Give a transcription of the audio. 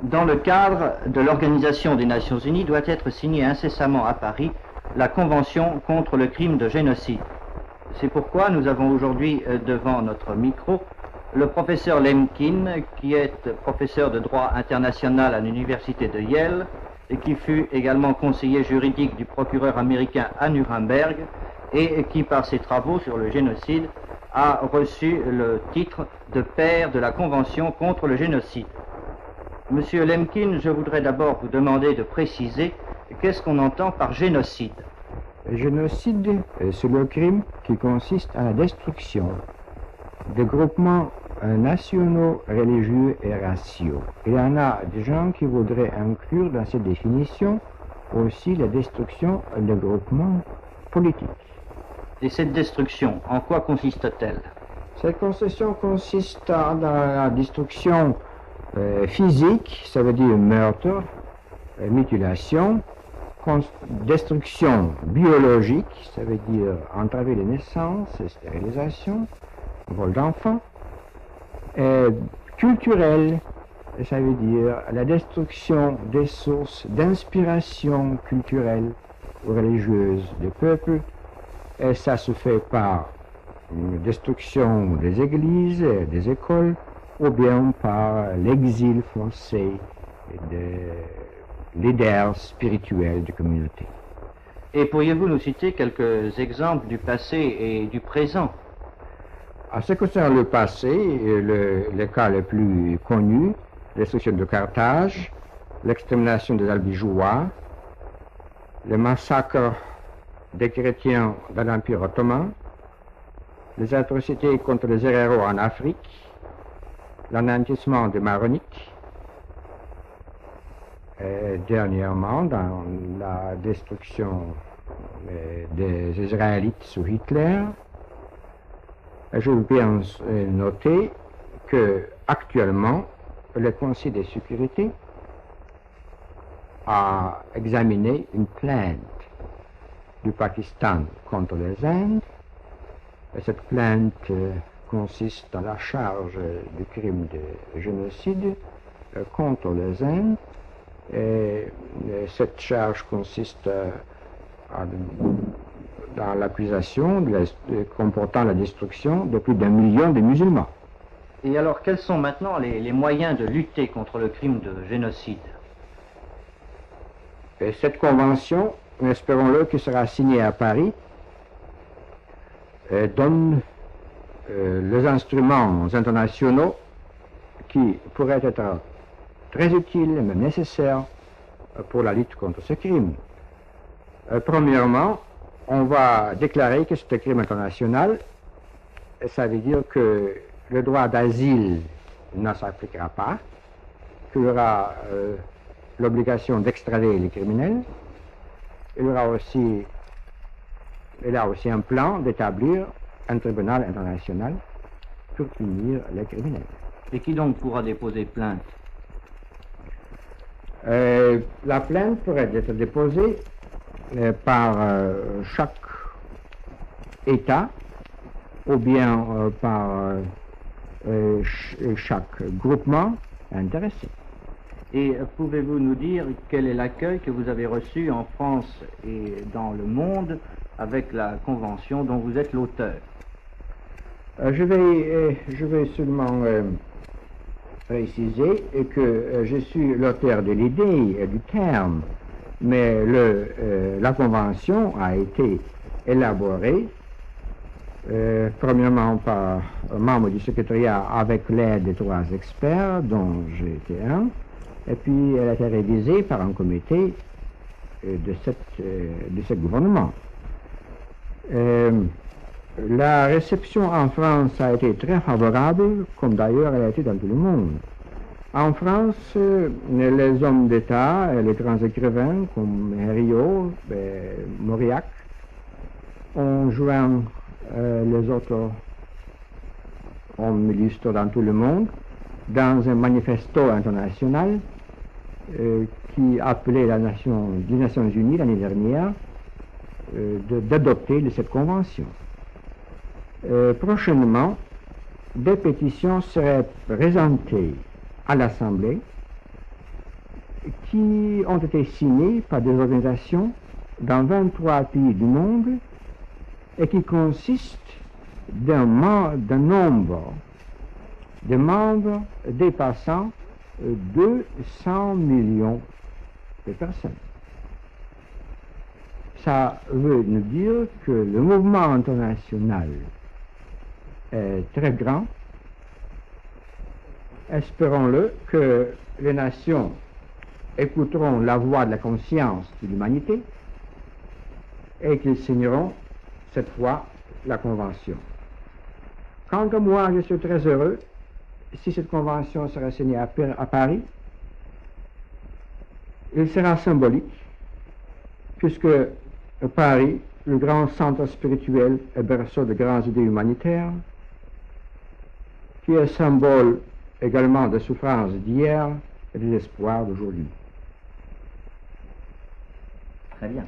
Dans le cadre de l'Organisation des Nations Unies, doit être signée incessamment à Paris la Convention contre le crime de génocide. C'est pourquoi nous avons aujourd'hui devant notre micro le professeur Lemkin, qui est professeur de droit international à l'université de Yale et qui fut également conseiller juridique du procureur américain à Nuremberg et qui, par ses travaux sur le génocide, a reçu le titre de père de la Convention contre le génocide. Monsieur Lemkin, je voudrais d'abord vous demander de préciser qu'est-ce qu'on entend par génocide. Le génocide, c'est le crime qui consiste à la destruction des groupements nationaux, religieux et raciaux. Il y en a des gens qui voudraient inclure dans cette définition aussi la destruction des groupements politiques. Et cette destruction, en quoi consiste-t-elle? Cette concession consiste dans la destruction physique, ça veut dire meurtre, mutilation, destruction biologique, ça veut dire entraver les naissances, stérilisation, vol d'enfants, culturelle, ça veut dire la destruction des sources d'inspiration culturelle ou religieuse des peuples, et ça se fait par une destruction des églises, des écoles, ou bien par l'exil forcé des leaders spirituels de communauté. Et pourriez-vous nous citer quelques exemples du passé et du présent? En ce qui concerne le passé, le cas le plus connu, la destruction de Carthage, l'extermination des Albigeois, le massacre des chrétiens dans l'Empire ottoman, les atrocités contre les héros en Afrique, l'anéantissement des Maronites, et dernièrement dans la destruction des Israélites sous Hitler. Je veux bien noter que actuellement le Conseil de sécurité a examiné une plainte du Pakistan contre les Indes. Et cette plainte consiste dans la charge du crime de génocide contre les Indes. Et cette charge consiste dans l'accusation comportant la destruction de plus d'1 million de musulmans. Et alors, quels sont maintenant les moyens de lutter contre le crime de génocide? Et cette convention, espérons-le, qui sera signée à Paris, donne les instruments internationaux qui pourraient être très utiles, même nécessaires, pour la lutte contre ce crime. Premièrement, on va déclarer que c'est un crime international. Ça veut dire que le droit d'asile ne s'appliquera pas, qu'il y aura l'obligation d'extrader les criminels. Il y aura aussi, un plan d'établir un tribunal international pour punir les criminels. Et qui donc pourra déposer plainte? La plainte pourrait être déposée par chaque État ou bien par chaque groupement intéressé. Et pouvez-vous nous dire quel est l'accueil que vous avez reçu en France et dans le monde avec la Convention dont vous êtes l'auteur? Je vais seulement préciser que je suis l'auteur de l'idée et du terme, mais la Convention a été élaborée premièrement par un membre du secrétariat avec l'aide de 3 experts, dont j'ai été un, et puis elle a été révisée par un comité de ce gouvernement. La réception en France a été très favorable, comme d'ailleurs elle a été dans tout le monde. En France, les hommes d'État et les grands écrivains comme Herriot, Mauriac, ont joint les autres hommes illustres dans tout le monde dans un manifesto international qui appelait les Nations Unies l'année dernière d'adopter cette convention. Prochainement, des pétitions seraient présentées à l'Assemblée qui ont été signés par des organisations dans 23 pays du monde et qui consistent d'un nombre de membres dépassant 200 millions de personnes. Ça veut nous dire que le mouvement international est très grand. Espérons-le que les nations écouteront la voix de la conscience de l'humanité et qu'ils signeront cette fois la Convention. Quant à moi, je suis très heureux si cette Convention sera signée à Paris. Il sera symbolique, puisque Paris, le grand centre spirituel et berceau de grandes idées humanitaires, qui est symbole également des souffrances d'hier et des espoirs d'aujourd'hui. Très bien.